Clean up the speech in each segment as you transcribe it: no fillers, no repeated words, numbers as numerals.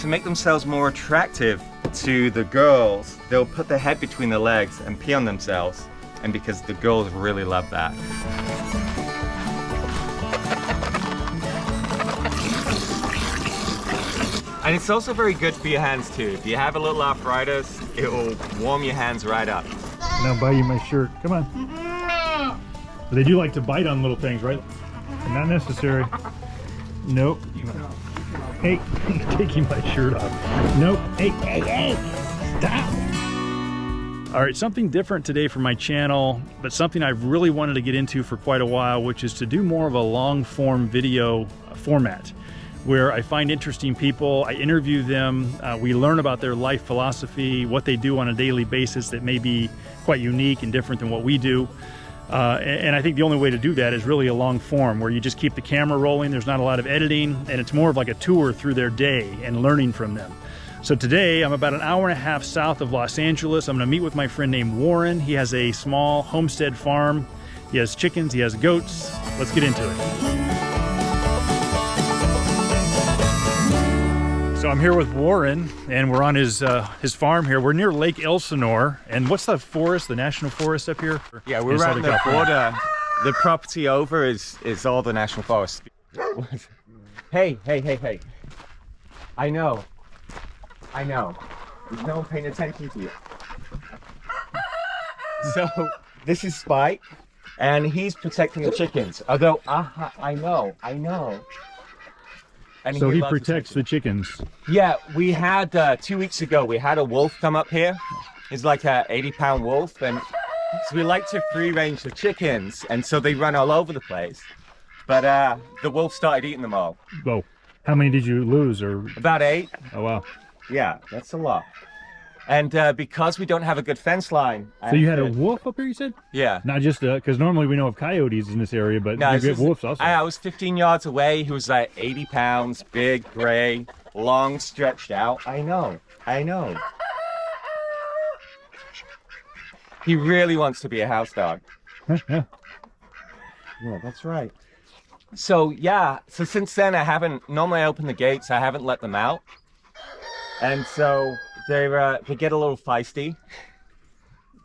to make themselves more attractive to the girls, they'll put their head between their legs and pee on themselves. And because the girls really love that. And it's also very good for your hands too. If you have a little arthritis, it will warm your hands right up. Now buy you my shirt. Come on. But they do like to bite on little things, right? Not necessary. Nope. Hey, taking my shirt off. Nope. Hey, stop. All right, something different today for my channel, but something I've really wanted to get into for quite a while, which is to do more of a long form video format where I find interesting people, I interview them, we learn about their life philosophy, what they do on a daily basis that may be quite unique and different than what we do. And I think the only way to do that is really a long form where you just keep the camera rolling, there's not a lot of editing, and it's more of like a tour through their day and learning from them. So today I'm about an hour and a half south of Los Angeles. I'm gonna meet with my friend named Warren. He has a small homestead farm. He has chickens, he has goats. Let's get into it. So I'm here with Warren and we're on his farm here. We're near Lake Elsinore. And what's the forest, the national forest up here? Yeah, we're around the border. The property over is all the national forest. Hey. I know. There's no one paying attention to you. So, this is Spike, and he's protecting the chickens. Although, I know. And so he protects the chickens. Yeah, we had, 2 weeks ago, we had a wolf come up here. He's like a 80-pound wolf, and so we like to free range the chickens, and so they run all over the place. But the wolf started eating them all. Whoa. How many did you lose? Or about 8. Oh, wow. Yeah, that's a lot. And because we don't have a good fence line. So you had a wolf up here, you said? Yeah. Not just, because normally we know of coyotes in this area, but you get wolves also. I was 15 yards away. He was like 80 pounds, big, gray, long, stretched out. I know. He really wants to be a house dog. Yeah, that's right. So, yeah. So since then, normally I open the gates. I haven't let them out. And so they get a little feisty,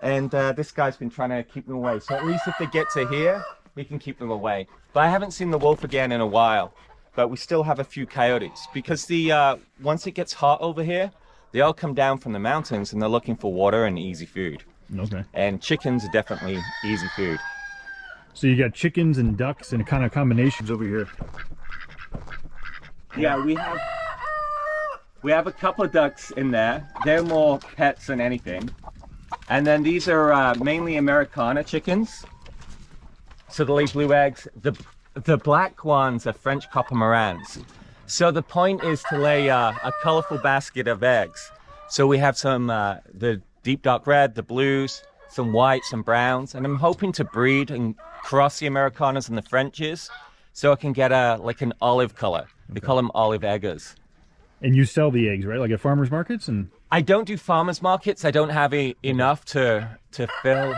and this guy's been trying to keep them away. So at least if they get to here, we can keep them away. But I haven't seen the wolf again in a while, but we still have a few coyotes because once it gets hot over here, they all come down from the mountains and they're looking for water and easy food. Okay. And chickens are definitely easy food. So you got chickens and ducks and kind of combinations over here. Yeah, we have a couple of ducks in there. They're more pets than anything. And then these are mainly Americana chickens. So they lay blue eggs. The black ones are French copper morans. So the point is to lay a colorful basket of eggs. So we have some, the deep dark red, the blues, some whites and browns. And I'm hoping to breed and cross the Americanas and the Frenches so I can get like an olive color. We call them olive eggers. And you sell the eggs, right? Like at farmers markets? And I don't do farmers markets. I don't have enough to fill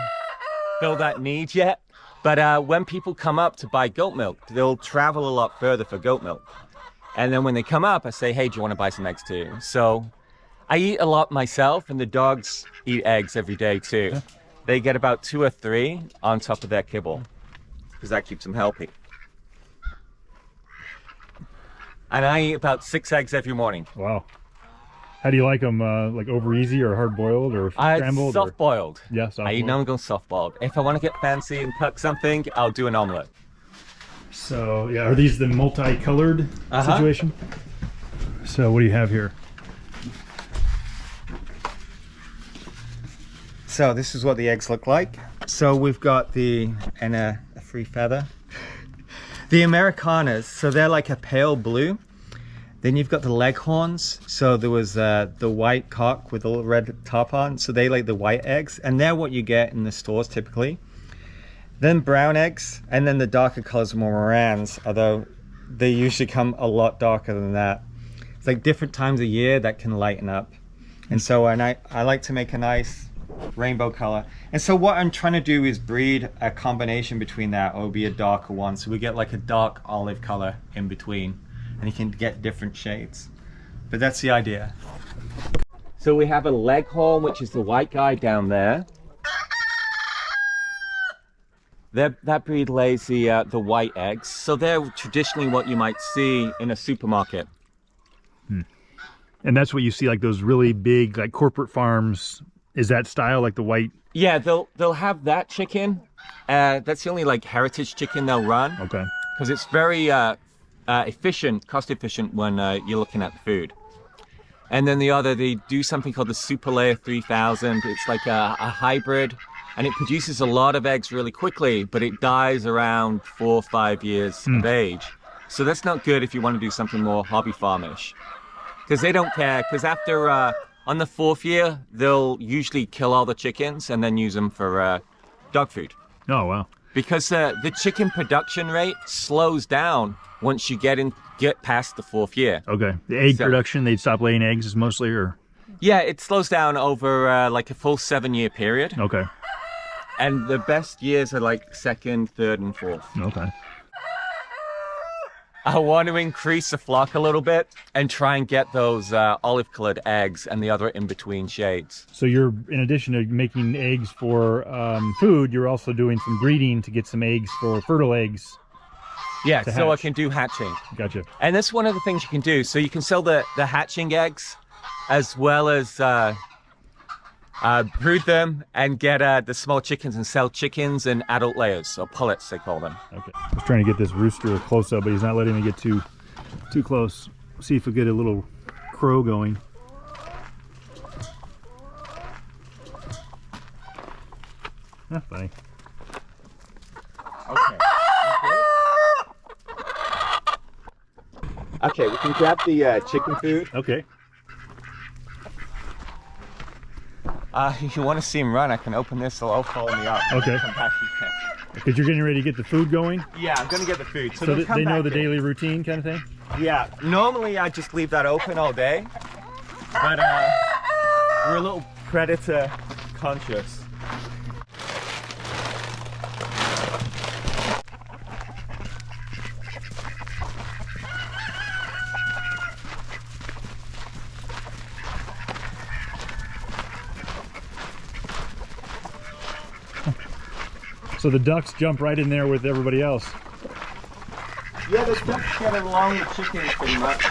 that need yet. But when people come up to buy goat milk, they'll travel a lot further for goat milk. And then when they come up, I say, hey, do you want to buy some eggs too? So I eat a lot myself, and the dogs eat eggs every day too. Yeah. They get about 2 or 3 on top of their kibble because that keeps them healthy. And I eat about 6 eggs every morning. Wow. How do you like them? Like over easy or hard boiled or scrambled? Soft boiled. Yeah, soft boiled. I eat them go soft boiled. If I want to get fancy and cook something, I'll do an omelet. So yeah, are these the multicolored situation? So what do you have here? So this is what the eggs look like. So we've got and a free feather. The Americanas, so they're like a pale blue. Then you've got the leghorns. So there was the white cock with the red top on. So they like the white eggs, and they're what you get in the stores typically. Then brown eggs, and then the darker colors are more morans, although they usually come a lot darker than that. It's like different times of year that can lighten up. And so I like to make a nice rainbow color. And so what I'm trying to do is breed a combination between that, or be a darker one, so we get like a dark olive color in between, and you can get different shades. But that's the idea. So we have a leghorn, which is the white guy down there. That breed lays the white eggs. So they're traditionally what you might see in a supermarket. And that's what you see, like those really big, like corporate farms. Is that style, like the white? Yeah, they'll have that chicken. That's the only like heritage chicken they'll run. Okay. Because it's very efficient, cost efficient when you're looking at the food. And then the other, they do something called the Super Layer 3000. It's like a hybrid, and it produces a lot of eggs really quickly, but it dies around 4 or 5 years of age. So that's not good if you want to do something more hobby farmish. Because they don't care, because after, on the 4th year, they'll usually kill all the chickens and then use them for dog food. Oh, wow. Because the chicken production rate slows down once you get past the 4th year. Okay. The egg production, they'd stop laying eggs is mostly, or? Yeah, it slows down over like a full 7-year period. Okay. And the best years are like 2nd, 3rd, and 4th. Okay. I want to increase the flock a little bit and try and get those olive-colored eggs and the other in-between shades. So you're, in addition to making eggs for food, you're also doing some breeding to get some eggs for fertile eggs. Yeah, so I can do hatching. Gotcha. And that's one of the things you can do. So you can sell the hatching eggs as well as brood them and get the small chickens and sell chickens and adult layers, or pullets they call them. Okay. I was trying to get this rooster close up, but he's not letting me get too close. See if we get a little crow going. That's funny. Okay. Okay, we can grab the chicken food. Okay. If you want to see him run, I can open this, they'll all follow me up. Okay. Come back again. Because you're getting ready to get the food going? Yeah, I'm going to get the food. So they know the daily routine kind of thing? Yeah, normally I just leave that open all day, but we're a little predator conscious. So the ducks jump right in there with everybody else. Yeah, the ducks get along with chickens pretty much.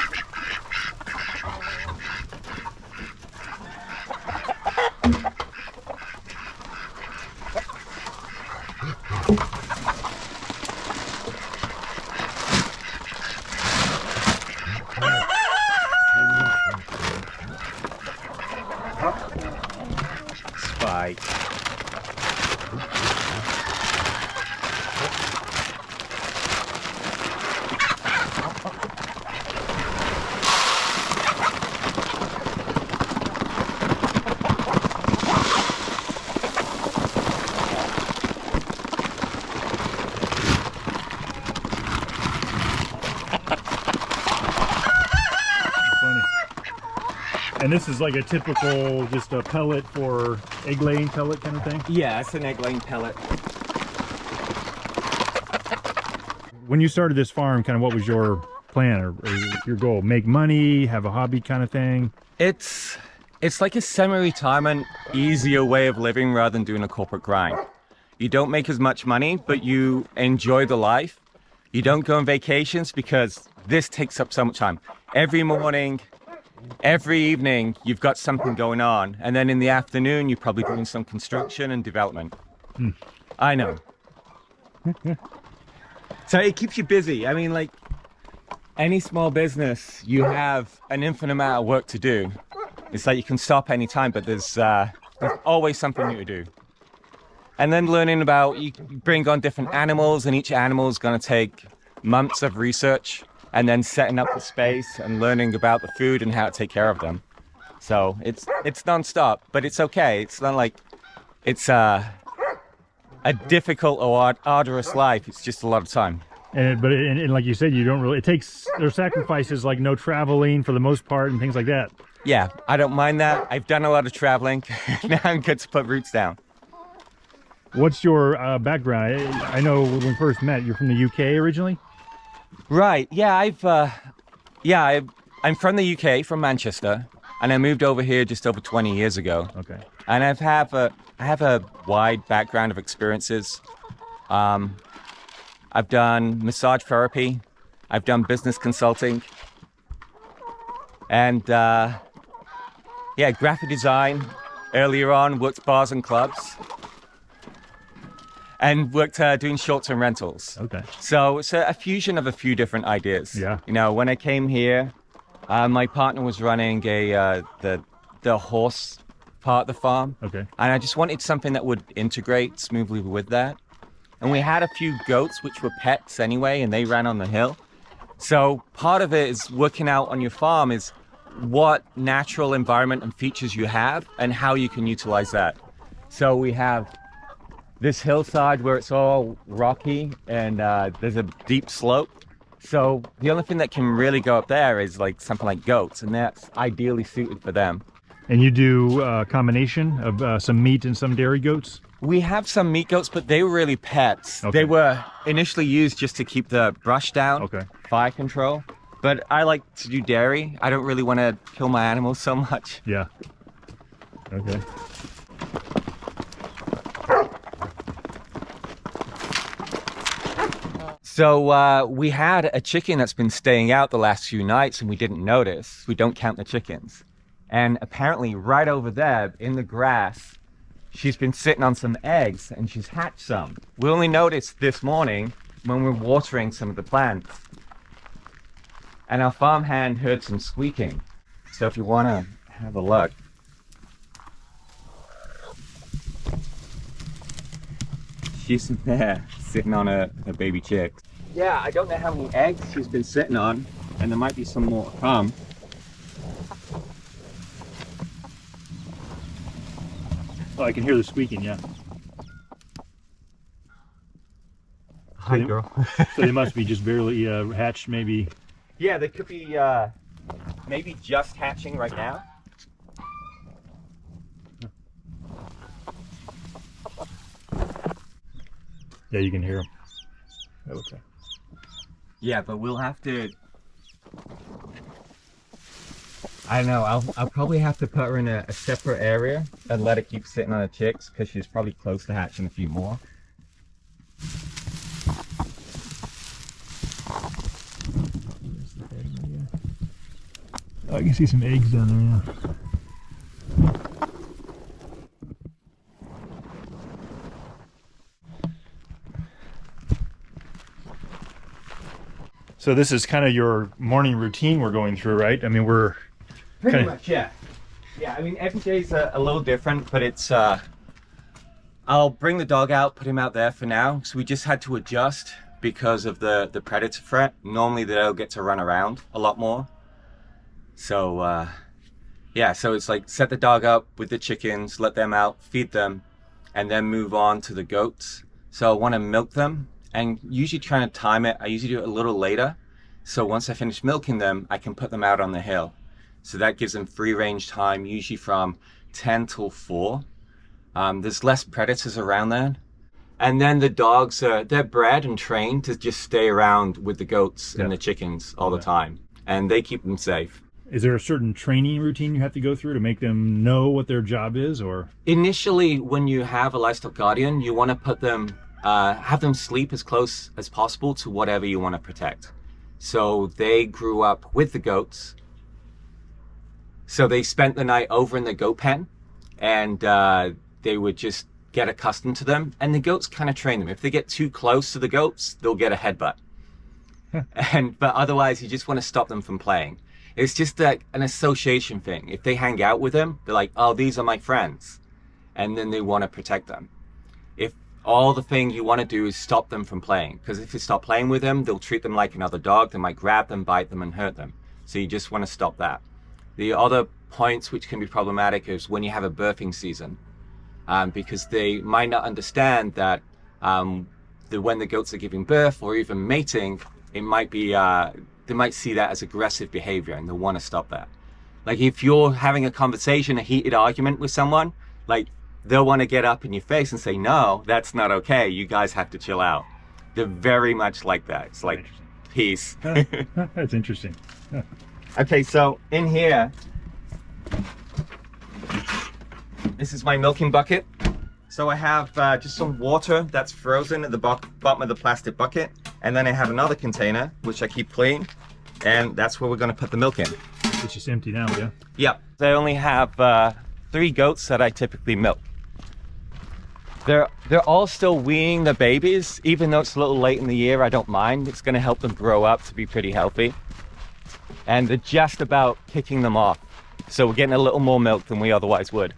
Spike. And this is like a typical, just a pellet for egg laying pellet kind of thing? Yeah, it's an egg laying pellet. When you started this farm, kind of what was your plan or your goal? Make money, have a hobby kind of thing? It's like a semi-retirement, easier way of living rather than doing a corporate grind. You don't make as much money, but you enjoy the life. You don't go on vacations because this takes up so much time. Every morning, every evening, you've got something going on. And then in the afternoon, you're probably doing some construction and development. I know. So it keeps you busy. I mean, like any small business, you have an infinite amount of work to do. It's like you can stop anytime, but there's always something new to do. And then learning about, you bring on different animals, and each animal is going to take months of research, and then setting up the space and learning about the food and how to take care of them. So it's non-stop, but it's okay. It's not like it's a difficult or arduous life. It's just a lot of time. But like you said, you don't really, there's sacrifices like no traveling for the most part and things like that. Yeah, I don't mind that. I've done a lot of traveling. Now I'm good to put roots down. What's your background? I know when we first met, you're from the UK originally? Right. Yeah, I I'm from the UK, from Manchester, and I moved over here just over 20 years ago. Okay. And I have a wide background of experiences. I've done massage therapy, I've done business consulting, and yeah, graphic design. Earlier on, worked bars and clubs, and worked doing short-term rentals. Okay. So it's a fusion of a few different ideas. Yeah. You know, when I came here, my partner was running the horse part of the farm. Okay. And I just wanted something that would integrate smoothly with that. And we had a few goats, which were pets anyway, and they ran on the hill. So part of it is working out on your farm is what natural environment and features you have and how you can utilize that. So we have this hillside where it's all rocky and there's a deep slope. So the only thing that can really go up there is like something like goats, and that's ideally suited for them. And you do a combination of some meat and some dairy goats? We have some meat goats, but they were really pets. Okay. They were initially used just to keep the brush down, Okay. fire control. But I like to do dairy. I don't really want to kill my animals so much. Yeah. Okay. So we had a chicken that's been staying out the last few nights and we didn't notice. We don't count the chickens. And apparently right over there in the grass, she's been sitting on some eggs and she's hatched some. We only noticed this morning when we were watering some of the plants. And our farmhand heard some squeaking. So if you want to have a look. She's there sitting on a baby chick. Yeah, I don't know how many eggs she's been sitting on, and there might be some more to come. Oh, I can hear the squeaking, yeah. Hi, girl. So they must be just barely hatched, maybe. Yeah, they could be maybe just hatching right now. Yeah, you can hear them. Okay. Yeah, but we'll have to. I don't know. I'll probably have to put her in a separate area and let her keep sitting on the chicks because she's probably close to hatching a few more. Oh, I can see some eggs down there, yeah. So this is kind of your morning routine we're going through, right? I mean, we're Pretty much, yeah. Yeah, I mean, every day's a little different, but it's, I'll bring the dog out, put him out there for now. So we just had to adjust because of the predator threat. Normally they'll get to run around a lot more. So, yeah, so it's like set the dog up with the chickens, let them out, feed them, and then move on to the goats. So I want to milk them, and usually trying to time it, I usually do it a little later. So once I finish milking them, I can put them out on the hill. So that gives them free range time, usually from 10 till 4. There's less predators around then. And then the dogs, they're bred and trained to just stay around with the goats and the chickens all the time. And they keep them safe. Is there a certain training routine you have to go through to make them know what their job is, or? Initially, when you have a livestock guardian, you want to put them, have them sleep as close as possible to whatever you want to protect. So they grew up with the goats. So they spent the night over in the goat pen, and they would just get accustomed to them. And the goats kind of train them. If they get too close to the goats, they'll get a headbutt. But otherwise, you just want to stop them from playing. It's just an association thing. If they hang out with them, they're like, oh, these are my friends. And then they want to protect them. If all the thing you want to do is stop them from playing, because if you stop playing with them, they'll treat them like another dog. They might grab them, bite them, and hurt them. So you just want to stop that. The other points which can be problematic is when you have a birthing season, because they might not understand that when the goats are giving birth or even mating, it might be, they might see that as aggressive behavior and they'll want to stop that. Like if you're having a conversation, a heated argument with someone, like they'll want to get up in your face and say, no, that's not okay. You guys have to chill out. They're very much like that. It's like, peace. That's interesting. Huh. Okay, so in here, this is my milking bucket. So I have just some water that's frozen at the bottom of the plastic bucket. And then I have another container, which I keep clean. And that's where we're gonna put the milk in. It's just empty now, yeah? Yep. I only have 3 goats that I typically milk. They're all still weaning the babies, even though it's a little late in the year. I don't mind. It's gonna help them grow up to be pretty healthy. And they're just about kicking them off. So we're getting a little more milk than we otherwise would.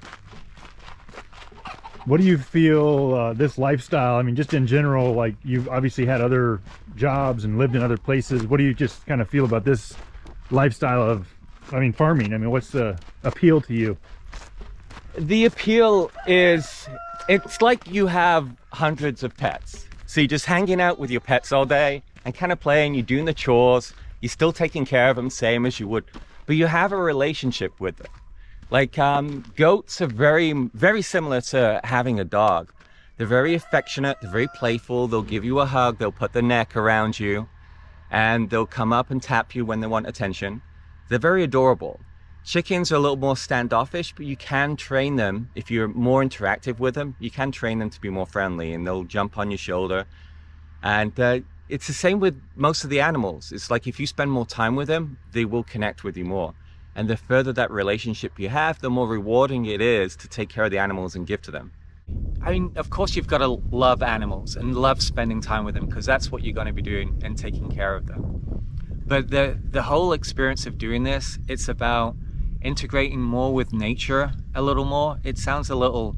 What do you feel this lifestyle, I mean, just in general, like you've obviously had other jobs and lived in other places. What do you just kind of feel about this lifestyle of, I mean, farming? I mean, what's the appeal to you? The appeal is, it's like you have hundreds of pets. So you're just hanging out with your pets all day and kind of playing, you're doing the chores, you're still taking care of them, same as you would, but you have a relationship with them. Like goats are very, very similar to having a dog. They're very affectionate, they're very playful, they'll give you a hug, they'll put their neck around you, and they'll come up and tap you when they want attention. They're very adorable. Chickens are a little more standoffish, but you can train them. If you're more interactive with them, you can train them to be more friendly, and they'll jump on your shoulder. And it's the same with most of the animals. It's like if you spend more time with them, they will connect with you more. And the further that relationship you have, the more rewarding it is to take care of the animals and give to them. I mean, of course, you've got to love animals and love spending time with them, because that's what you're going to be doing and taking care of them. But the whole experience of doing this, it's about integrating more with nature a little more. It sounds a little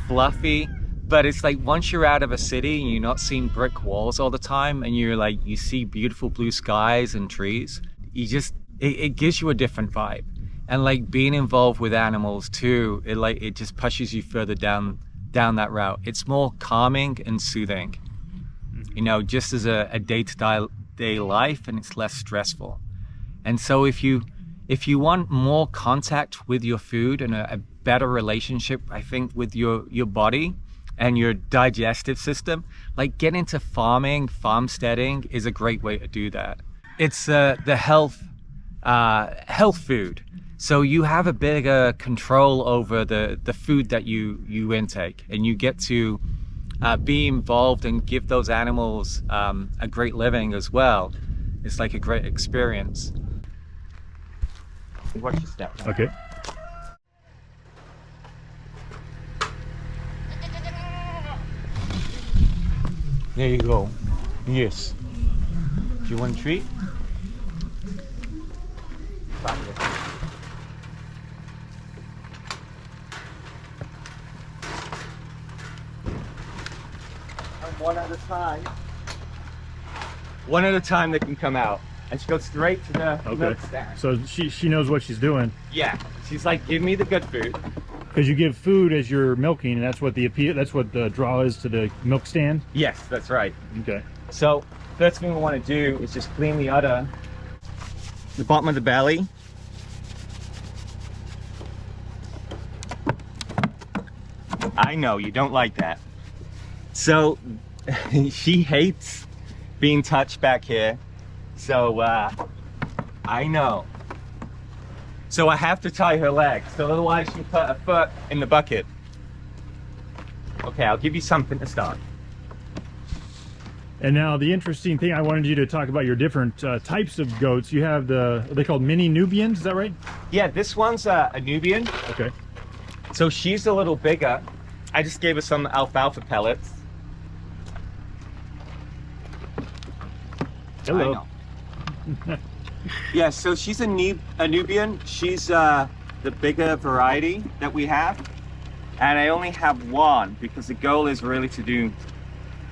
fluffy, but it's like once you're out of a city and you're not seeing brick walls all the time, and you're like, you see beautiful blue skies and trees, you just, it gives you a different vibe. And like being involved with animals too, it just pushes you further down that route. It's more calming and soothing, you know, just as a day-to-day life, and it's less stressful. And so if you want more contact with your food and a better relationship, I think, with your body and your digestive system, like get into farmsteading is a great way to do that. It's the health food. So you have a bigger control over the food that you intake, and you get to be involved and give those animals a great living as well. It's like a great experience. Watch your step. Okay. There you go. Yes. Do you want a treat? One at a time. One at a time they can come out. And she goes straight to the milk stand. So she knows what she's doing. Yeah. She's like, give me the good food. Because you give food as you're milking, and that's what the draw is to the milk stand? Yes, that's right. Okay. So first thing we want to do is just clean the udder, the bottom of the belly. I know you don't like that. So she hates being touched back here. So I know. So I have to tie her legs, so otherwise she put her foot in the bucket. Okay, I'll give you something to start. And now the interesting thing, I wanted you to talk about your different types of goats. You have are they called mini Nubians, is that right? Yeah, this one's a Nubian. Okay. So she's a little bigger. I just gave her some alfalfa pellets. Hello. Yeah, so she's a Nubian. She's the bigger variety that we have. And I only have one because the goal is really to do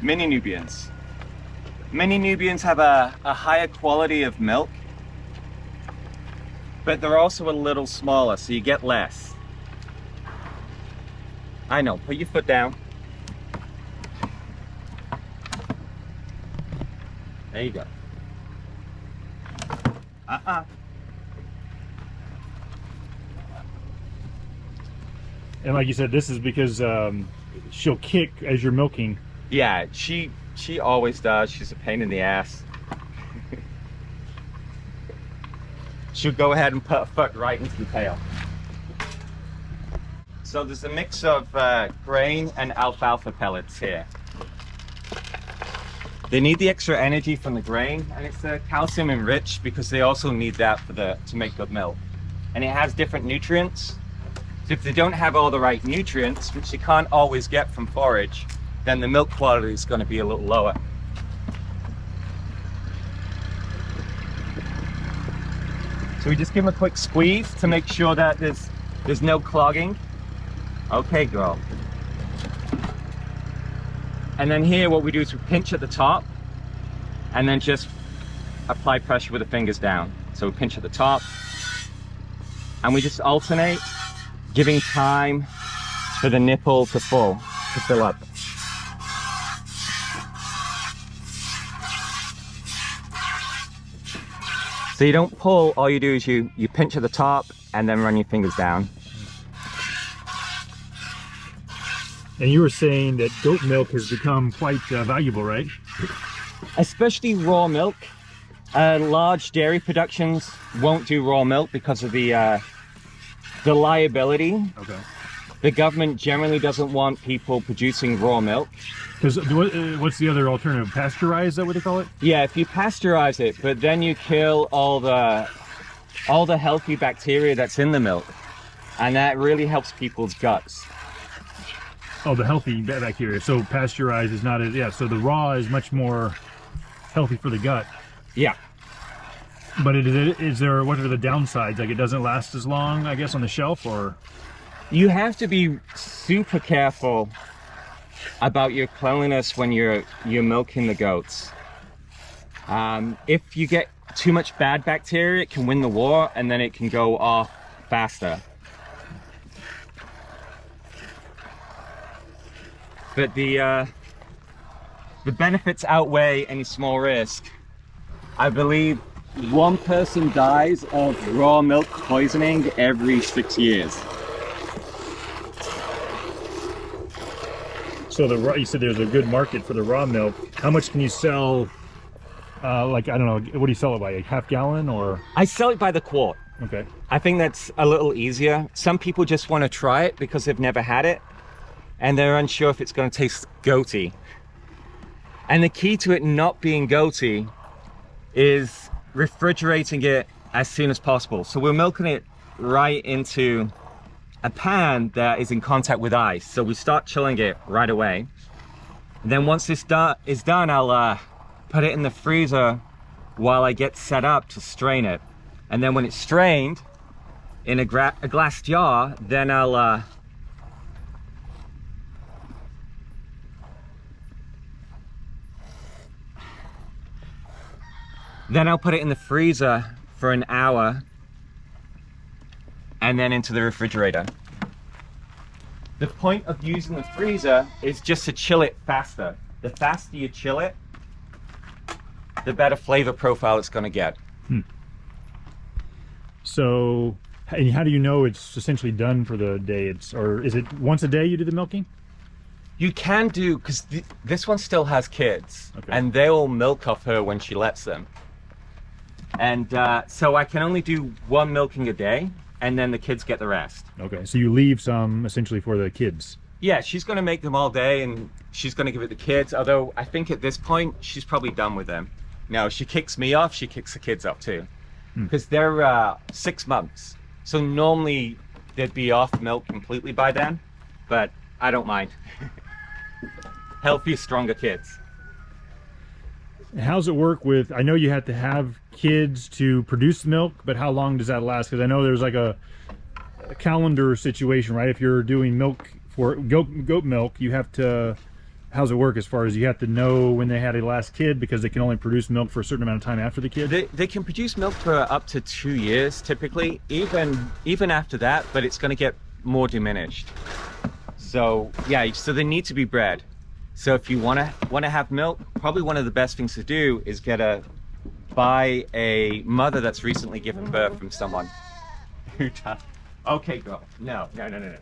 mini Nubians. Mini Nubians have a higher quality of milk, but they're also a little smaller, so you get less. I know, put your foot down. There you go. And like you said, this is because she'll kick as you're milking. Yeah, she always does. She's a pain in the ass. she'll go ahead and put her foot right into the pail. So there's a mix of grain and alfalfa pellets here. They need the extra energy from the grain, and it's calcium enriched because they also need that to make good milk. And it has different nutrients. So if they don't have all the right nutrients, which you can't always get from forage, then the milk quality is going to be a little lower. So we just give them a quick squeeze to make sure that there's no clogging. Okay, girl. And then here what we do is we pinch at the top and then just apply pressure with the fingers down. So we pinch at the top and we just alternate, giving time for the nipple to fill up. So you don't pull, all you do is you pinch at the top and then run your fingers down. And you were saying that goat milk has become quite valuable, right? Especially raw milk. Large dairy productions won't do raw milk because of the liability. Okay. The government generally doesn't want people producing raw milk. Because what's the other alternative? Pasteurize, is that what they call it? Yeah, if you pasteurize it, but then you kill all the healthy bacteria that's in the milk, and that really helps people's guts. Oh, the healthy bacteria. So pasteurized is not as, yeah, so the raw is much more healthy for the gut. Yeah. But what are the downsides? Like it doesn't last as long, I guess, on the shelf, or? You have to be super careful about your cleanliness when you're milking the goats. If you get too much bad bacteria, it can win the war and then it can go off faster. But the benefits outweigh any small risk. I believe one person dies of raw milk poisoning every 6 years. So you said there's a good market for the raw milk. How much can you sell? Like, I don't know, what do you sell it by? A half gallon or? I sell it by the quart. Okay. I think that's a little easier. Some people just want to try it because they've never had it and they're unsure if it's going to taste goaty. And the key to it not being goaty is refrigerating it as soon as possible. So we're milking it right into a pan that is in contact with ice. So we start chilling it right away. And then once this is done, I'll put it in the freezer while I get set up to strain it. And then when it's strained in a glass jar, then I'll put it in the freezer for an hour and then into the refrigerator. The point of using the freezer is just to chill it faster. The faster you chill it, the better flavor profile it's going to get. So, and how do you know it's essentially done for the day? Or is it once a day you do the milking? You can do, because this one still has kids, okay, and they will milk off her when she lets them. And so I can only do one milking a day, and then the kids get the rest. Okay, so you leave some essentially for the kids. Yeah, she's going to make them all day, and she's going to give it to the kids, although I think at this point, she's probably done with them. No, she kicks me off, she kicks the kids off too. Because they're 6 months. So normally they'd be off milk completely by then, but I don't mind. Healthier, stronger kids. How's it work with, I know you have to have kids to produce milk, but how long does that last? Because I know there's like a calendar situation, right? If you're doing milk for goat milk, you have to, how's it work as far as you have to know when they had a last kid because they can only produce milk for a certain amount of time after the kid? They can produce milk for up to 2 years typically, even after that, but it's going to get more diminished. So yeah, so they need to be bred. So if you want to have milk, probably one of the best things to do is buy a mother that's recently given birth from someone who does. Okay, girl. No. No.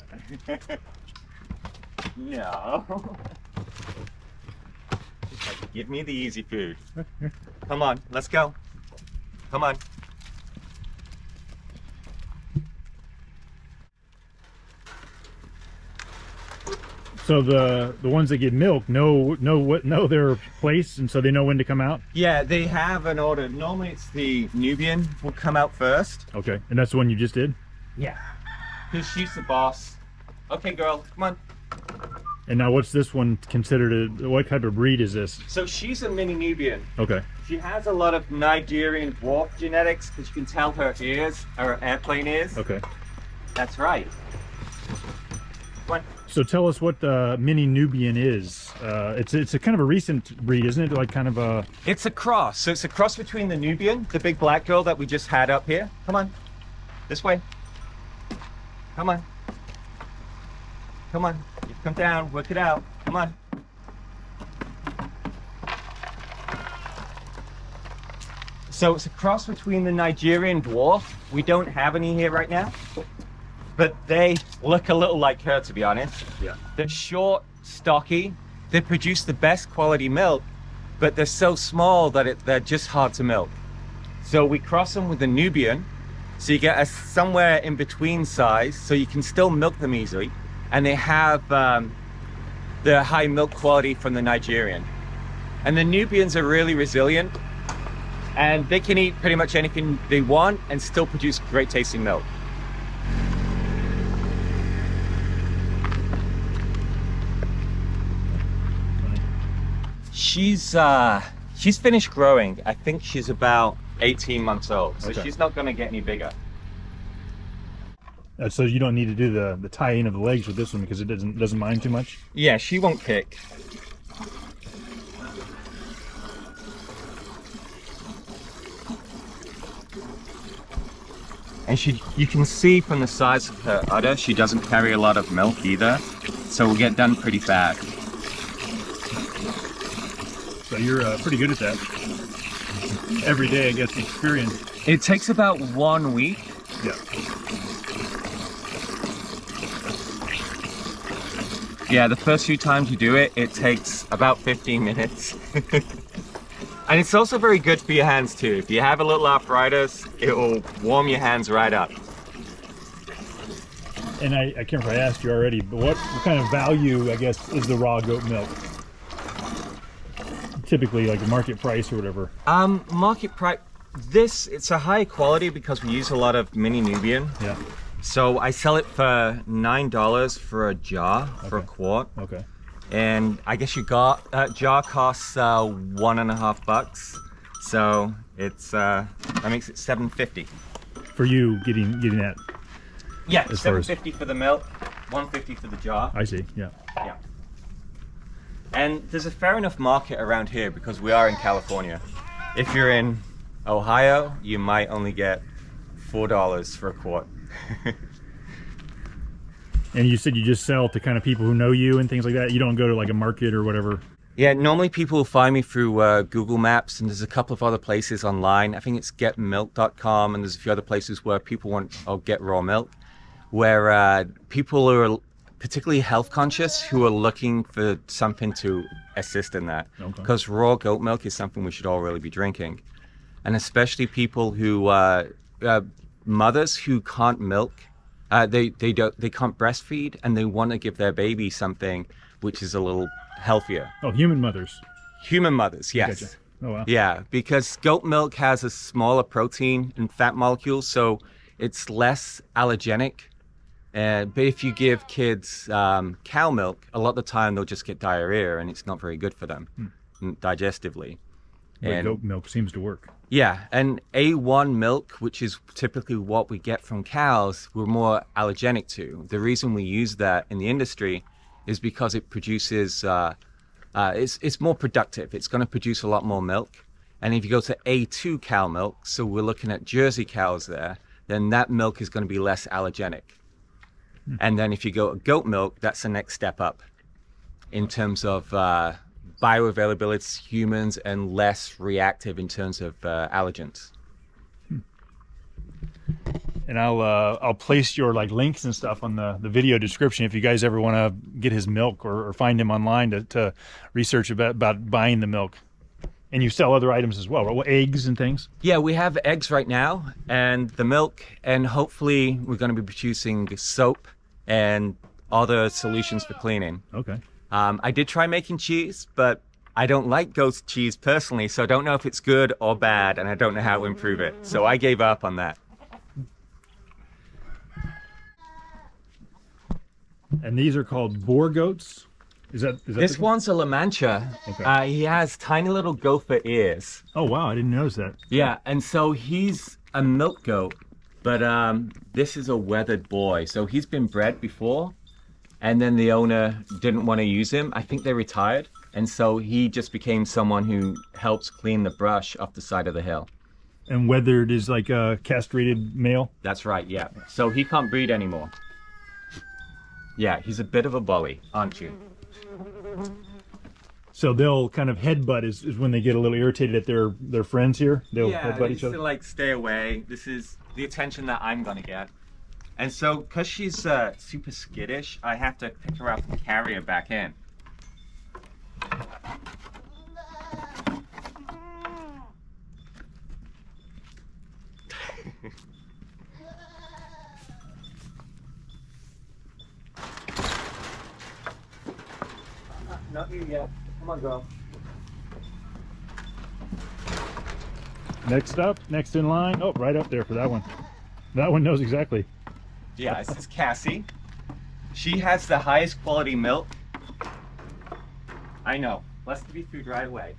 Give me the easy food. Come on, let's go. Come on. So the ones that get milk know their place, and so they know when to come out? Yeah, they have an order. Normally it's the Nubian will come out first. Okay, and that's the one you just did? Yeah. Because she's the boss. Okay, girl, come on. And now what's this one considered? What type of breed is this? So she's a mini Nubian. Okay. She has a lot of Nigerian dwarf genetics, because you can tell her ears are airplane ears. Okay. That's right. Come on. So tell us what the mini Nubian is. It's a kind of a recent breed, isn't it? Like kind of a... It's a cross. So it's a cross between the Nubian, the big black girl that we just had up here. Come on. This way. Come on. Come on. You come down. Work it out. Come on. So it's a cross between the Nigerian dwarf. We don't have any here right now, but they look a little like her, to be honest. Yeah. They're short, stocky. They produce the best quality milk, but they're so small that they're just hard to milk. So we cross them with the Nubian, so you get a somewhere in between size, so you can still milk them easily, and they have the high milk quality from the Nigerian. And the Nubians are really resilient, and they can eat pretty much anything they want and still produce great tasting milk. She's finished growing. I think she's about 18 months old, so okay. She's not going to get any bigger. So you don't need to do the tie-in of the legs with this one because it doesn't mind too much? Yeah, she won't kick. And you can see from the size of her udder, she doesn't carry a lot of milk either, so we'll get done pretty fast. So you're pretty good at that. Every day, I guess, experience. It takes about 1 week. Yeah. Yeah, the first few times you do it, it takes about 15 minutes. And it's also very good for your hands too. If you have a little arthritis, it will warm your hands right up. And I can't remember if I asked you already, but what kind of value, I guess, is the raw goat milk? Typically, like a market price or whatever. Market price. It's a high quality because we use a lot of mini Nubian. Yeah. So I sell it for $9 for a jar, for a quart. Okay. And I guess that jar costs $1.50. So it's that makes it $7.50. For you getting that. Yeah, $7.50 for the milk, $1.50 for the jar. I see. Yeah. Yeah. And there's a fair enough market around here because we are in California. If you're in Ohio, you might only get $4 for a quart. And you said you just sell to kind of people who know you and things like that? You don't go to like a market or whatever? Yeah, normally people will find me through Google Maps, and there's a couple of other places online. I think it's getmilk.com, and there's a few other places where people want get raw milk, where people who are particularly health conscious who are looking for something to assist in that. Because raw goat milk is something we should all really be drinking. And especially people who, mothers who can't milk, they can't breastfeed, and they want to give their baby something which is a little healthier. Oh, human mothers. Human mothers, yes. Gotcha. Oh, wow. Yeah, because goat milk has a smaller protein and fat molecules, so it's less allergenic. But if you give kids cow milk, a lot of the time they'll just get diarrhea, and it's not very good for them digestively. But goat milk seems to work. Yeah, and A1 milk, which is typically what we get from cows, we're more allergenic to. The reason we use that in the industry is because it produces, it's more productive. It's going to produce a lot more milk. And if you go to A2 cow milk, so we're looking at Jersey cows there, then that milk is going to be less allergenic. And then if you go to goat milk, that's the next step up in terms of bioavailability to humans and less reactive in terms of allergens. And I'll place your like links and stuff on the video description if you guys ever want to get his milk or find him online to research about buying the milk. And you sell other items as well, right? Eggs and things? Yeah, we have eggs right now and the milk, and hopefully we're going to be producing soap and other solutions for cleaning. Okay. I did try making cheese, but I don't like goat cheese personally, so I don't know if it's good or bad, and I don't know how to improve it. So I gave up on that. And these are called boar goats? Is that This one's a La Mancha. Okay. He has tiny little gopher ears. Oh, wow. I didn't notice that. Yeah, and so he's a milk goat, but this is a weathered boy. So he's been bred before, and then the owner didn't want to use him. I think they retired, and so he just became someone who helps clean the brush off the side of the hill. And weathered is like a castrated male? That's right, yeah. So he can't breed anymore. Yeah, he's a bit of a bully, aren't you? So they'll kind of headbutt is when they get a little irritated at their friends here? They'll headbutt each other? To like stay away. This is the attention that I'm gonna get. And so, because she's super skittish, I have to pick her up and carry her back in. Not you yet. Come on, girl. Next up, next in line. Oh, right up there for that one. That one knows exactly. Yeah, this is Cassie. She has the highest quality milk. I know. Let's give you food right away.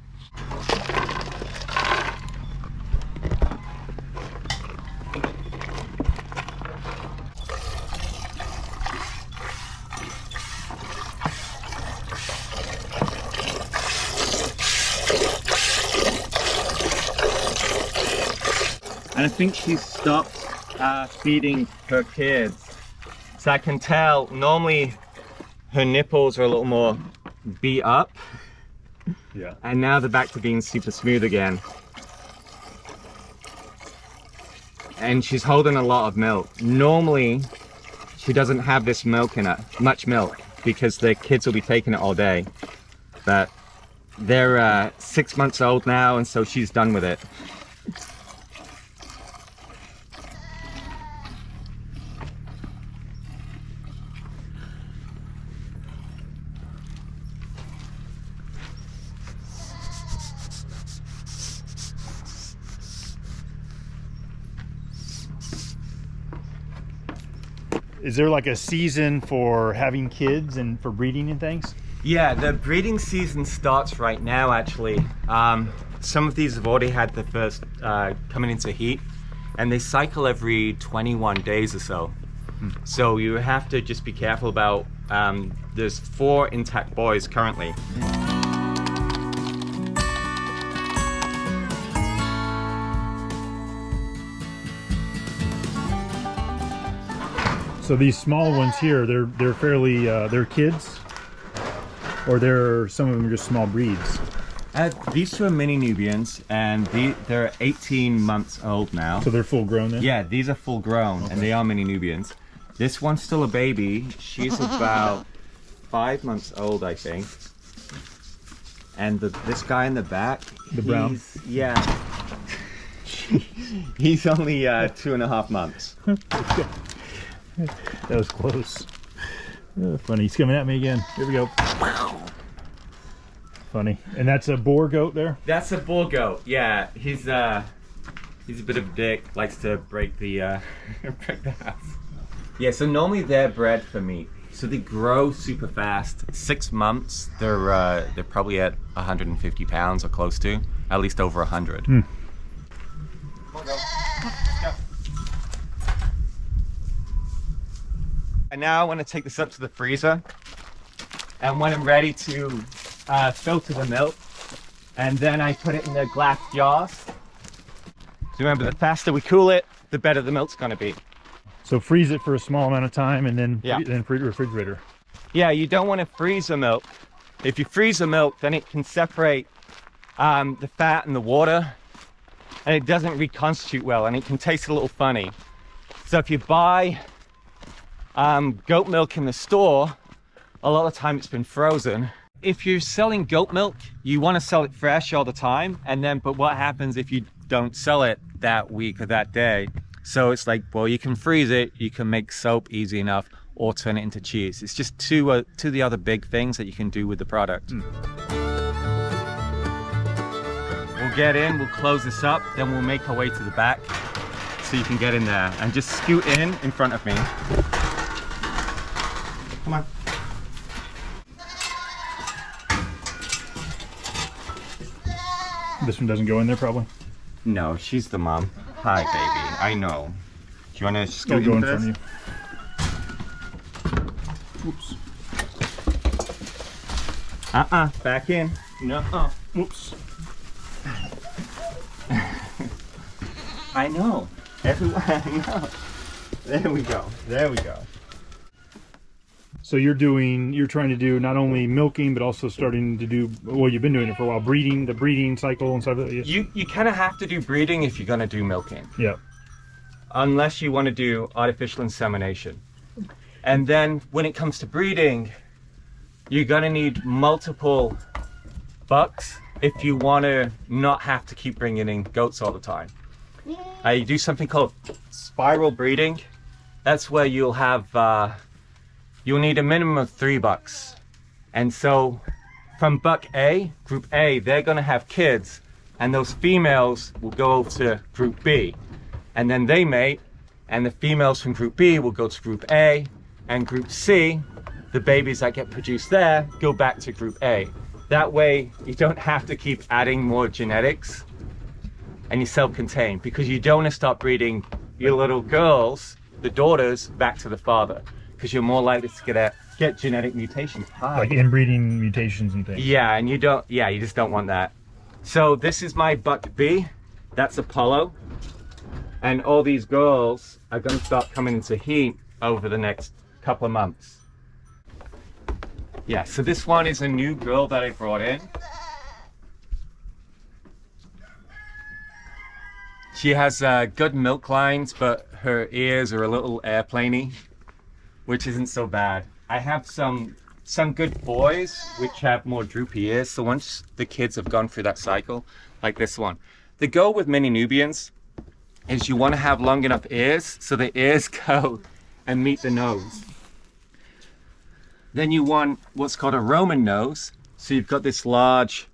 And I think she stopped feeding her kids. So I can tell, normally her nipples are a little more beat up. Yeah. And now they're back to being super smooth again. And she's holding a lot of milk. Normally, she doesn't have this milk in her, much milk, because the kids will be taking it all day. But they're 6 months old now, and so she's done with it. Is there like a season for having kids and for breeding and things? Yeah, the breeding season starts right now, actually. Some of these have already had the first coming into heat, and they cycle every 21 days or so. So you have to just be careful about, there's 4 intact boys currently. So these small ones here, they're fairly they're kids, or some of them are just small breeds. These 2 are mini Nubians, and they're 18 months old now. So they're full grown then? Yeah, these are full grown, and they are mini Nubians. This one's still a baby. She's about 5 months old, I think. And this guy in the back, the brown, yeah, he's only 2.5 months. That was close. Funny, he's coming at me again. Here we go. Funny. And that's a boar goat there? That's a boar goat, yeah. He's a bit of a dick, likes to break the break the house. Yeah, so normally they're bred for meat. So they grow super fast. 6 months, they're probably at 150 pounds or close to, at least over 100. Come on, go. Let's go. And now I want to take this up to the freezer, and when I'm ready to filter the milk, and then I put it in the glass jars. So remember, the faster we cool it, the better the milk's going to be. So freeze it for a small amount of time, and then refrigerator. Yeah, you don't want to freeze the milk. If you freeze the milk, then it can separate the fat and the water, and it doesn't reconstitute well, and it can taste a little funny. So if you buy goat milk in the store, a lot of the time it's been frozen. If you're selling goat milk, you want to sell it fresh all the time, but what happens if you don't sell it that week or that day? So it's like, well, you can freeze it, you can make soap easy enough, or turn it into cheese. It's just two the other big things that you can do with the product. We'll get in, we'll close this up, then we'll make our way to the back so you can get in there and just scoot in front of me. Come on. This one doesn't go in there probably? No, she's the mom. Hi, baby. I know. Do you want to Go scoot in in front of you? Oops. Back in. No. Oops. I know. Everyone, I know. There we go. There we go. So you're trying to do not only milking, but also starting to do, well, you've been doing it for a while, the breeding cycle and stuff. You kind of have to do breeding if you're going to do milking. Yeah. Unless you want to do artificial insemination. And then when it comes to breeding, you're going to need multiple bucks if you want to not have to keep bringing in goats all the time. You do something called spiral breeding. That's where you'll have you'll need a minimum of 3 bucks. And so from buck A, group A, they're gonna have kids, and those females will go over to group B. And then they mate, and the females from group B will go to group A, and group C, the babies that get produced there, go back to group A. That way, you don't have to keep adding more genetics, and you're self-contained, because you don't want to start breeding your little girls, the daughters, back to the father, because you're more likely to get genetic mutations. Like inbreeding mutations and things. Yeah, and you just don't want that. So this is my buck B, that's Apollo, and all these girls are going to start coming into heat over the next couple of months. Yeah, so this one is a new girl that I brought in. She has good milk lines, but her ears are a little airplane-y, which isn't so bad. I have some good boys which have more droopy ears, so once the kids have gone through that cycle, like this one. The goal with mini Nubians is you want to have long enough ears so the ears go and meet the nose. Then you want what's called a Roman nose, so you've got this large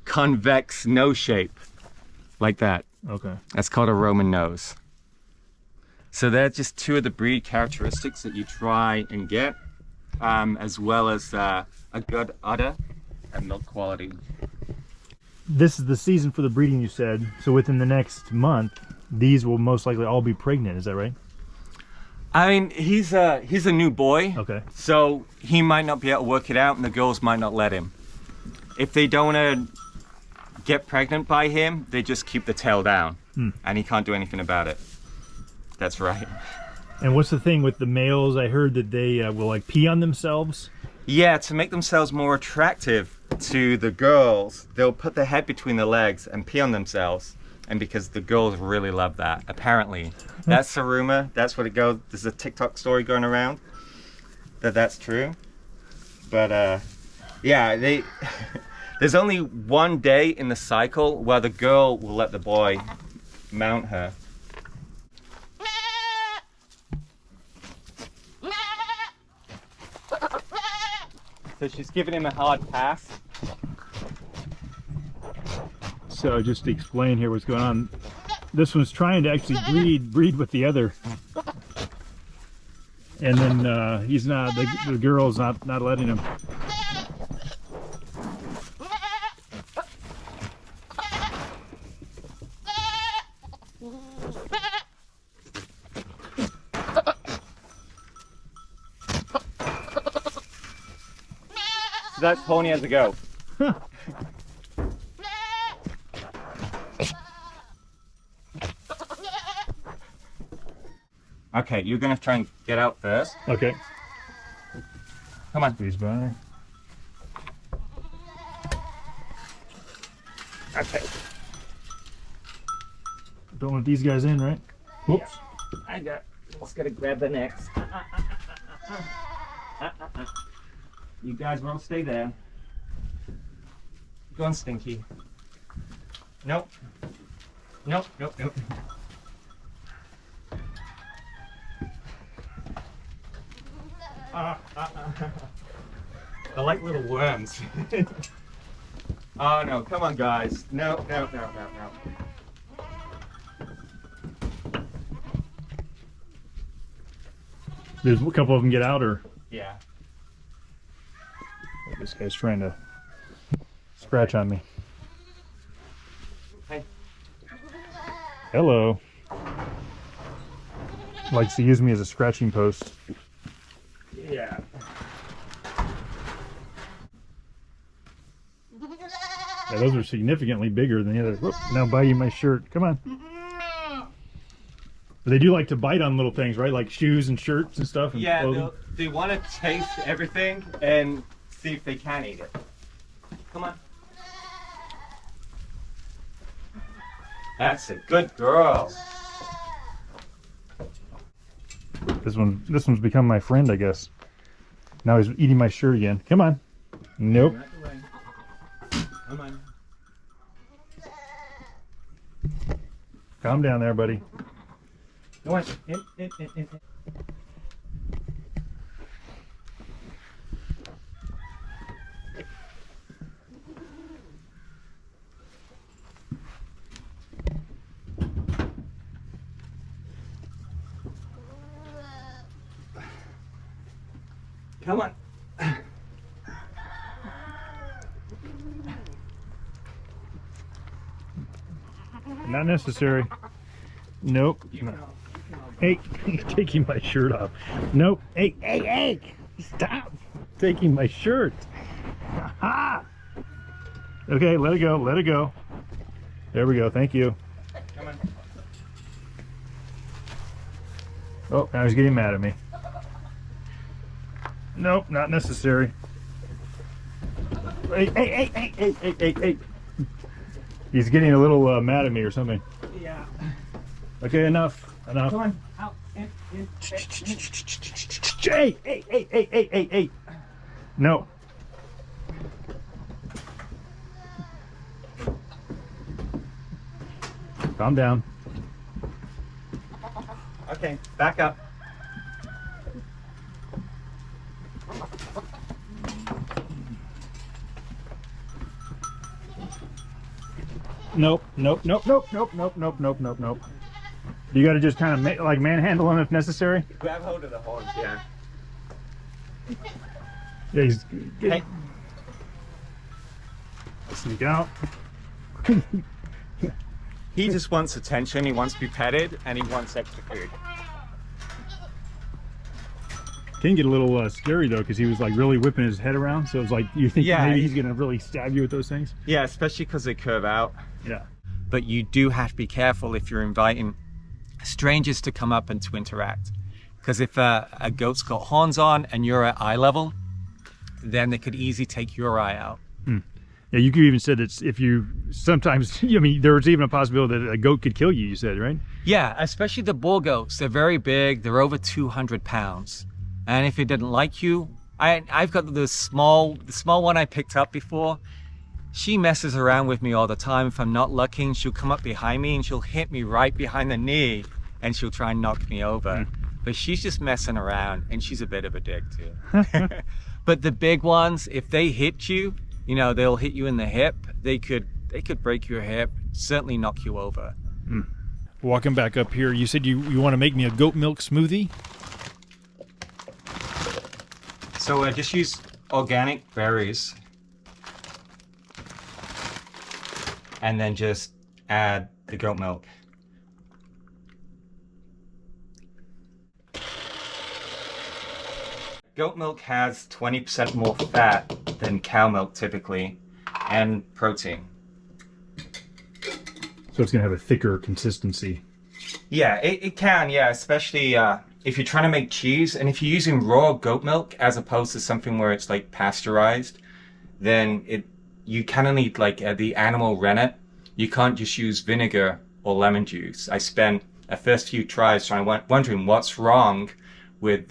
convex nose shape, like that. Okay. That's called a Roman nose. So they're just two of the breed characteristics that you try and get, as well as a good udder and milk quality. This is the season for the breeding, you said. So within the next month, these will most likely all be pregnant. Is that right? I mean, he's a new boy. Okay. So he might not be able to work it out, and the girls might not let him. If they don't want to get pregnant by him, they just keep the tail down, and he can't do anything about it. That's right. And what's the thing with the males? I heard that they will like pee on themselves. Yeah, to make themselves more attractive to the girls, they'll put their head between their legs and pee on themselves. And because the girls really love that, apparently. That's the rumor. That's what it goes. There's a TikTok story going around that's true. But yeah, there's only one day in the cycle where the girl will let the boy mount her. So she's giving him a hard pass. So just to explain here what's going on, this one's trying to actually breed with the other, and then he's not. The girl's not letting him. So that's pony as a go. Okay, you're gonna try and get out first. Okay. Come on. Please by. Okay. Don't let these guys in, right? Whoops. Yeah. Just gotta grab the necks. You guys won't stay there. Go on, Stinky. Nope. Nope, nope, nope. They're like little worms. Oh no, come on guys. No. There's a couple of them get out, or? Yeah. This guy's trying to scratch on me. Hey. Hello. Likes to use me as a scratching post. Yeah. Yeah, those are significantly bigger than the others. Whoop, now biting my shirt. Come on. But they do like to bite on little things, right? Like shoes and shirts and stuff. And Yeah, they want to taste everything and see if they can eat it. Come on. That's a good girl. This one's become my friend, I guess. Now he's eating my shirt again. Come on. Nope. Come on. Calm down there, buddy. Go on. In. Come on. Not necessary. Nope. Hey, taking my shirt off. Nope. Hey! Stop taking my shirt. Aha! Okay, let it go. There we go. Thank you. Come on. Oh, now he's getting mad at me. Nope, not necessary. Hey. He's getting a little mad at me or something. Yeah. Okay, enough. Come on. Out. In. Hey. No. Calm down. Okay, back up. Nope. You gotta just kind of like manhandle him if necessary. Grab hold of the horns, yeah. Yeah, he's Hey. sneak out. He just wants attention, he wants to be petted, and he wants extra food. Can get a little scary though, because he was like really whipping his head around. So it's like you think maybe he's gonna really stab you with those things. Yeah, especially because they curve out. Yeah. But you do have to be careful if you're inviting strangers to come up and to interact. Because if a goat's got horns on and you're at eye level, then they could easily take your eye out. Yeah, you could even said that if you sometimes, I mean, there was even a possibility that a goat could kill you, you said, right? Yeah, especially the bull goats. They're very big. They're over 200 pounds. And if it didn't like you, I've got the small one I picked up before. She messes around with me all the time. If I'm not looking, she'll come up behind me and she'll hit me right behind the knee and she'll try and knock me over. But she's just messing around and she's a bit of a dick too. But the big ones, if they hit you, you know, they'll hit you in the hip. They could break your hip, certainly knock you over. Walking back up here, you said you want to make me a goat milk smoothie? So just use organic berries. And then just add the goat milk. Goat milk has 20% more fat than cow milk typically, and protein. So it's gonna have a thicker consistency. Yeah, it can, yeah, especially if you're trying to make cheese, and if you're using raw goat milk as opposed to something where it's like pasteurized, then you kind of need like the animal rennet. You can't just use vinegar or lemon juice. I spent the first few tries wondering what's wrong with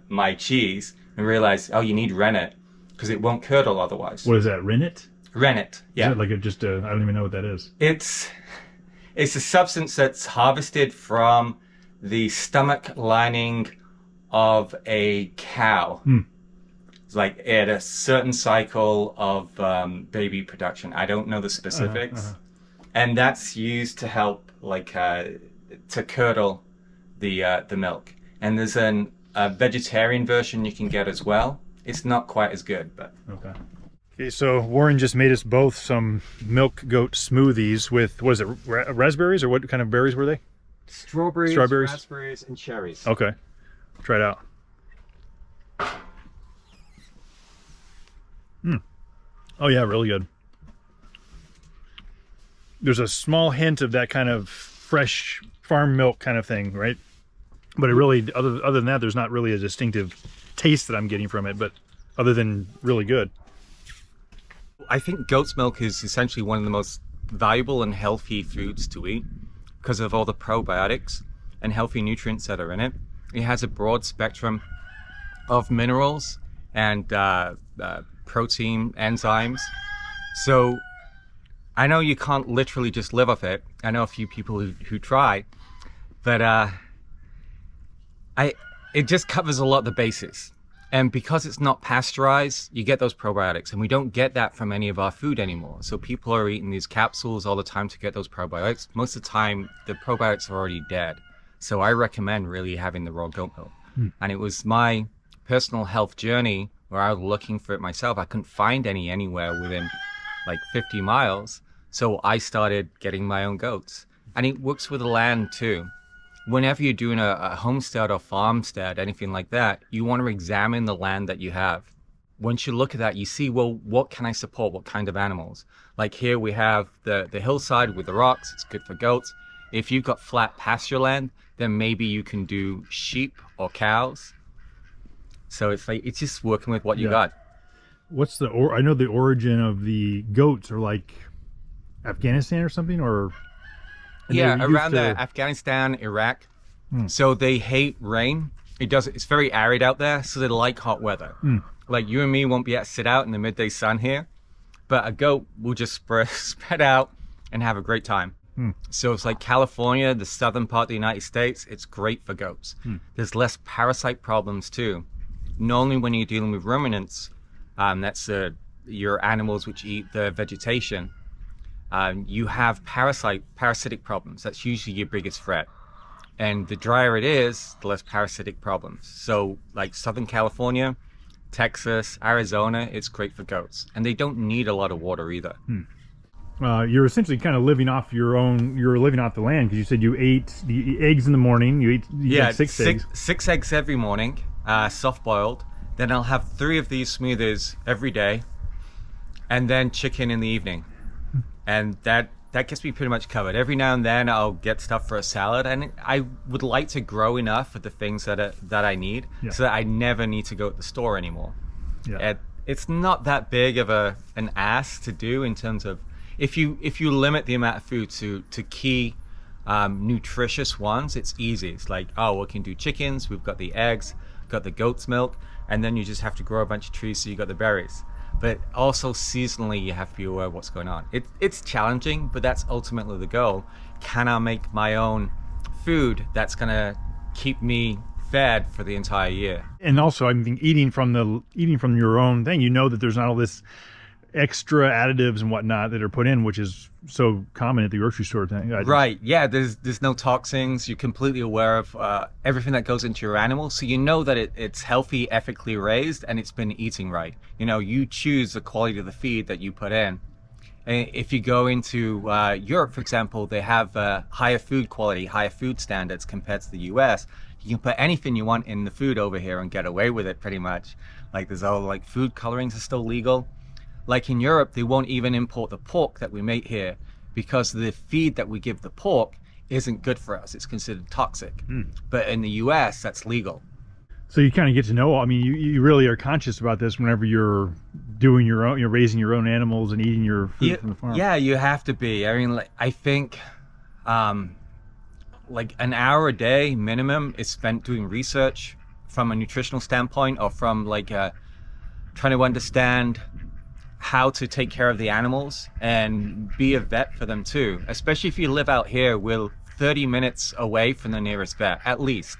my cheese, and realized, oh, you need rennet because it won't curdle otherwise. What is that, rennet? Rennet, yeah. Is it like I don't even know what that is. It's a substance that's harvested from the stomach lining of a cow. It's like at a certain cycle of baby production. I don't know the specifics. And that's used to help, like, to curdle the milk. And there's a vegetarian version you can get as well. It's not quite as good, but... Okay, so Warren just made us both some milk goat smoothies with, what is it, raspberries, or what kind of berries were they? Strawberries, raspberries, and cherries. Okay, try it out. Oh yeah, really good. There's a small hint of that kind of fresh farm milk kind of thing, right? But it really, other than that, there's not really a distinctive taste that I'm getting from it, but other than really good. I think goat's milk is essentially one of the most valuable and healthy foods to eat because of all the probiotics and healthy nutrients that are in it. It has a broad spectrum of minerals and protein, enzymes. So I know you can't literally just live off it. I know a few people who try, but it just covers a lot of the bases. And because it's not pasteurized, you get those probiotics, and we don't get that from any of our food anymore. So people are eating these capsules all the time to get those probiotics. Most of the time, the probiotics are already dead. So I recommend really having the raw goat milk. And it was my personal health journey where I was looking for it myself. I couldn't find any anywhere within like 50 miles. So I started getting my own goats. And it works with the land too. Whenever you're doing a homestead or farmstead, anything like that, you want to examine the land that you have. Once you look at that, you see, well, what can I support? What kind of animals? Like here we have the hillside with the rocks. It's good for goats. If you've got flat pasture land, then maybe you can do sheep or cows. So it's like, it's just working with what you got. What's I know the origin of the goats are like Afghanistan or something, or... Yeah, around Afghanistan, Iraq. So they hate rain. It's very arid out there, so they like hot weather. Like you and me won't be able to sit out in the midday sun here, but a goat will just spread out and have a great time. So it's like California, the southern part of the United States, it's great for goats. There's less parasite problems too. Not only when you're dealing with ruminants, that's your animals which eat the vegetation, you have parasitic problems. That's usually your biggest threat. And the drier it is, the less parasitic problems. So like Southern California, Texas, Arizona, it's great for goats. And they don't need a lot of water either. You're essentially kind of living off you're living off the land, because you said you ate the eggs in the morning. You ate six eggs. 6 eggs every morning, soft boiled. Then I'll have 3 of these smoothies every day, and then chicken in the evening. And that gets me pretty much covered. Every now and then I'll get stuff for a salad, and I would like to grow enough of the things that I need, so that I never need to go to the store anymore. It's not that big of an ask to do in terms of if you limit the amount of food to key nutritious ones, it's easy. It's like, oh, we can do chickens, we've got the eggs, got the goat's milk, and then you just have to grow a bunch of trees so you got the berries. But also seasonally, you have to be aware of what's going on. It's challenging, but that's ultimately the goal. Can I make my own food that's gonna keep me fed for the entire year? And also, I mean, eating from your own thing, you know that there's not all this extra additives and whatnot that are put in, which is so common at the grocery store thing. Right, yeah, there's no toxins. You're completely aware of everything that goes into your animal, so you know that it's healthy, ethically raised, and it's been eating right. You know, you choose the quality of the feed that you put in. And if you go into Europe, for example, they have higher food quality, higher food standards compared to the US. You can put anything you want in the food over here and get away with it pretty much. Like there's all like food colorings are still legal. Like in Europe, they won't even import the pork that we make here because the feed that we give the pork isn't good for us. It's considered toxic. But in the US, that's legal. So you kind of get to know, I mean, you really are conscious about this whenever you're doing your own, you're raising your own animals and eating your food from the farm. Yeah, you have to be. I mean, like, I think like an hour a day minimum is spent doing research from a nutritional standpoint, or from like trying to understand how to take care of the animals and be a vet for them too. Especially if you live out here, we're 30 minutes away from the nearest vet, at least.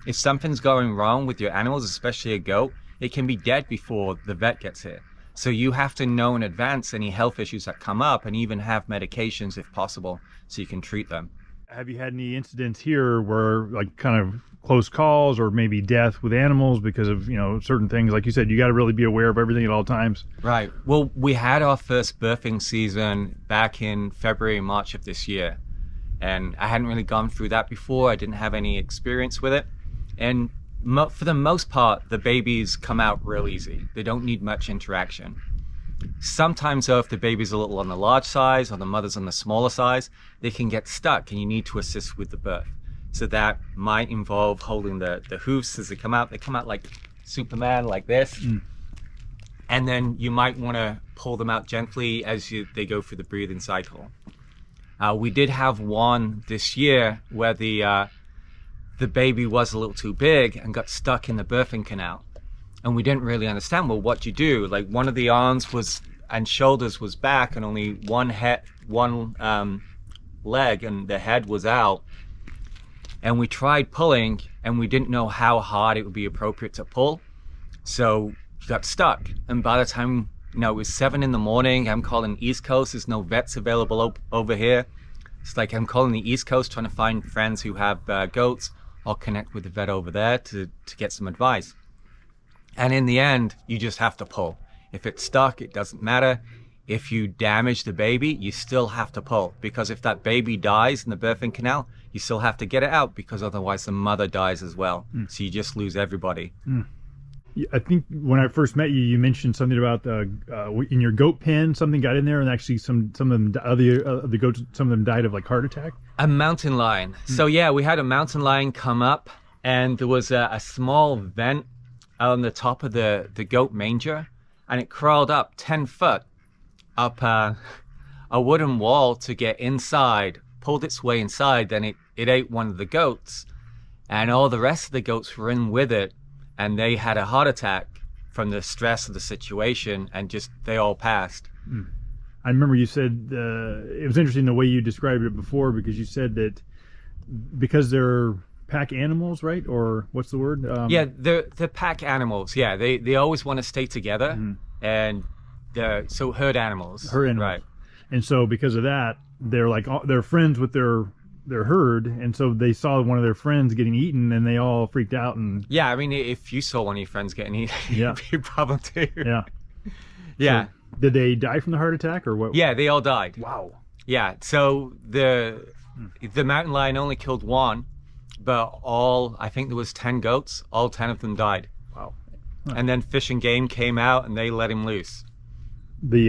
if something's going wrong with your animals, especially a goat, it can be dead before the vet gets here. So you have to know in advance any health issues that come up, and even have medications if possible, so you can treat them. Have you had any incidents here where, like, kind of close calls or maybe death with animals because of, you know, certain things? Like you said, you got to really be aware of everything at all times. Right. Well, we had our first birthing season back in February, March of this year. And I hadn't really gone through that before. I didn't have any experience with it. And for the most part, the babies come out real easy. They don't need much interaction. Sometimes though, if the baby's a little on the large size or the mother's on the smaller size, they can get stuck and you need to assist with the birth. So that might involve holding the hoofs as they come out. They come out like Superman, like this. And then you might want to pull them out gently as they go through the breathing cycle. We did have one this year where the baby was a little too big and got stuck in the birthing canal. And we didn't really understand, well, what do you do? Like, one of the arms and shoulders was back and only one leg and the head was out. And we tried pulling and we didn't know how hard it would be appropriate to pull. So he got stuck. And by the time, you know, it was 7 in the morning, I'm calling East Coast, there's no vets available over here. It's like I'm calling the East Coast, trying to find friends who have goats. I'll connect with the vet over there to get some advice. And in the end, you just have to pull. If it's stuck, it doesn't matter. If you damage the baby, you still have to pull, because if that baby dies in the birthing canal, you still have to get it out, because otherwise the mother dies as well. So you just lose everybody. I think when I first met you, you mentioned something about in your goat pen, something got in there, and actually some of them, the goats, some of them died of like heart attack. A mountain lion. So yeah, we had a mountain lion come up, and there was a small vent on the top of the goat manger, and it crawled up 10 foot up a wooden wall to get inside, pulled its way inside, then it ate one of the goats, and all the rest of the goats were in with it, and they had a heart attack from the stress of the situation, and just they all passed. I remember you said, it was interesting the way you described it before, because you said that because they're pack animals, right? Or what's the word? Yeah, they're pack animals. Yeah, they always want to stay together, and so herd animals. Herd animals. Right. And so because of that, they're like, they're friends with their herd, and so they saw one of their friends getting eaten, and they all freaked out. And yeah, I mean, if you saw one of your friends getting eaten, it'd be a problem too. Yeah. Yeah. So, did they die from the heart attack, or what? Yeah, they all died. Wow. Yeah. So the mountain lion only killed one, but I think there was 10 goats. All 10 of them died. Wow. And then Fish and Game came out and they let him loose. The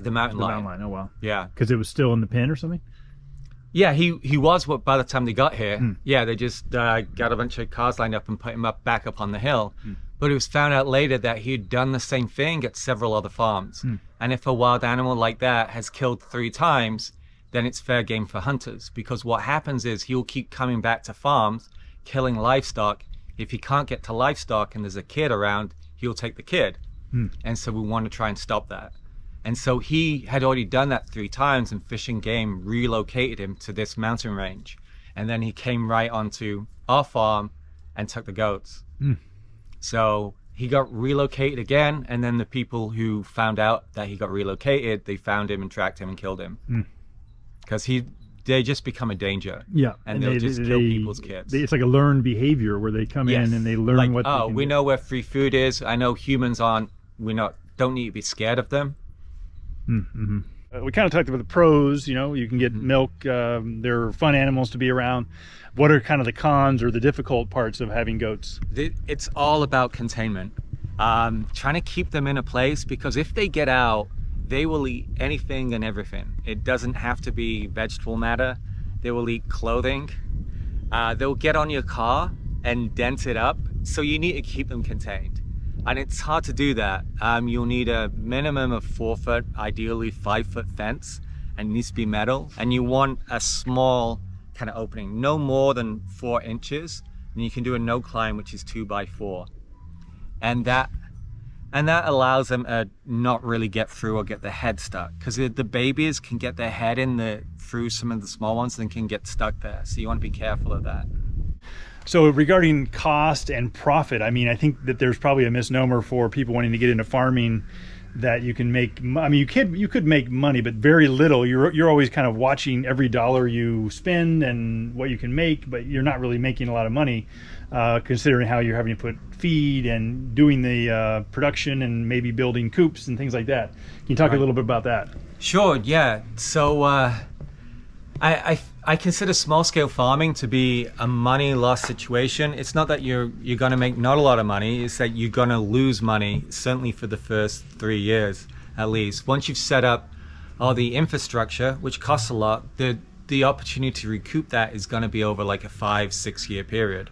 mountain lion. Mountain lion. Oh wow. Yeah. Because it was still in the pen or something. Yeah, he was. By the time they got here, yeah, they just got a bunch of cars lined up and put him back up on the hill. But it was found out later that he'd done the same thing at several other farms. And if a wild animal like that has killed 3 times, then it's fair game for hunters, because what happens is he'll keep coming back to farms, killing livestock. If he can't get to livestock and there's a kid around, he'll take the kid. And so we want to try and stop that. And so he had already done that 3 times, and Fish and Game relocated him to this mountain range. And then he came right onto our farm and took the goats. So he got relocated again, and then the people who found out that he got relocated, they found him and tracked him and killed him. Because they just become a danger. Yeah. And they'll just kill people's kids. It's like a learned behavior where they come in and they learn like, what they can we do. know where free food is. I know humans don't need to be scared of them. We kind of talked about the pros, you know, you can get milk, they're fun animals to be around. What are kind of the cons or the difficult parts of having goats? It's all about containment. Trying to keep them in a place, because if they get out, they will eat anything and everything. It doesn't have to be vegetable matter. They will eat clothing. They'll get on your car and dent it up. So you need to keep them contained. And it's hard to do that. You'll need a minimum of 4 foot, ideally 5 foot fence, and it needs to be metal. And you want a small kind of opening, no more than 4 inches. And you can do a no climb, which is 2 by 4. And that allows them to not really get through or get their head stuck. Because the babies can get their head through some of the small ones and can get stuck there. So you want to be careful of that. So regarding cost and profit, I mean, I think that there's probably a misnomer for people wanting to get into farming that you can make, I mean, you could make money, but very little. You're always kind of watching every dollar you spend and what you can make, but you're not really making a lot of money, considering how you're having to put feed and doing the production and maybe building coops and things like that. Can you talk a little bit about that? Sure, yeah. So I consider small-scale farming to be a money loss situation. It's not that you're going to make not a lot of money, it's that you're going to lose money, certainly for the first 3 years at least. Once you've set up all the infrastructure, which costs a lot, the opportunity to recoup that is going to be over like a 5-6 year period.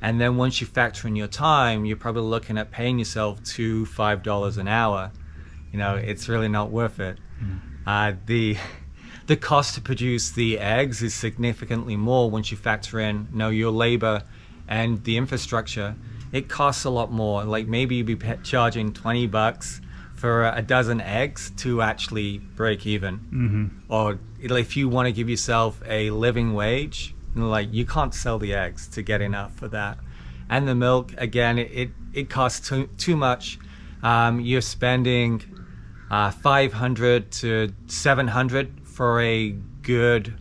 And then once you factor in your time, you're probably looking at paying yourself $2-5 an hour. You know, it's really not worth it. The cost to produce the eggs is significantly more once you factor in, you know, your labor and the infrastructure. It costs a lot more. Like maybe you'd be charging $20 for a dozen eggs to actually break even. Or if you want to give yourself a living wage, you know, like you can't sell the eggs to get enough for that. And the milk, again, it costs too much. You're spending $500 to $700 for a good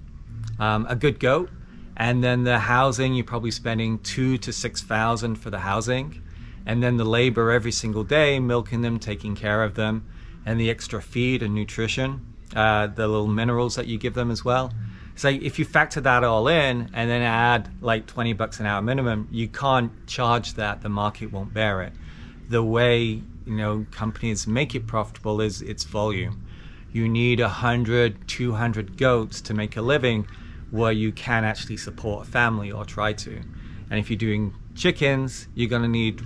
goat, and then the housing, you're probably spending $2,000 to $6,000 for the housing, and then the labor every single day, milking them, taking care of them, and the extra feed and nutrition, the little minerals that you give them as well. So if you factor that all in and then add like $20 an hour minimum, you can't charge that. The market won't bear it. The way, you know, companies make it profitable is its volume. You need 100, 200 goats to make a living where you can actually support a family or try to. And if you're doing chickens, you're going to need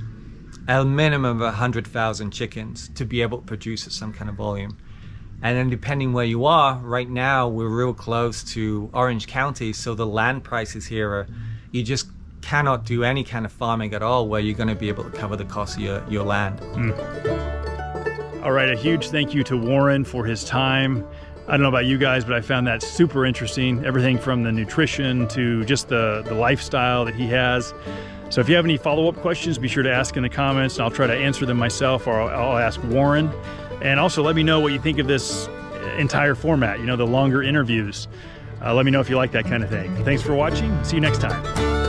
a minimum of 100,000 chickens to be able to produce at some kind of volume. And then depending where you are, right now we're real close to Orange County, so the land prices here are, you just cannot do any kind of farming at all where you're going to be able to cover the cost of your land. All right, a huge thank you to Warren for his time. I don't know about you guys, but I found that super interesting. Everything from the nutrition to just the lifestyle that he has. So if you have any follow-up questions, be sure to ask in the comments, and I'll try to answer them myself, or I'll ask Warren. And also let me know what you think of this entire format, you know, the longer interviews. Let me know if you like that kind of thing. Thanks for watching. See you next time.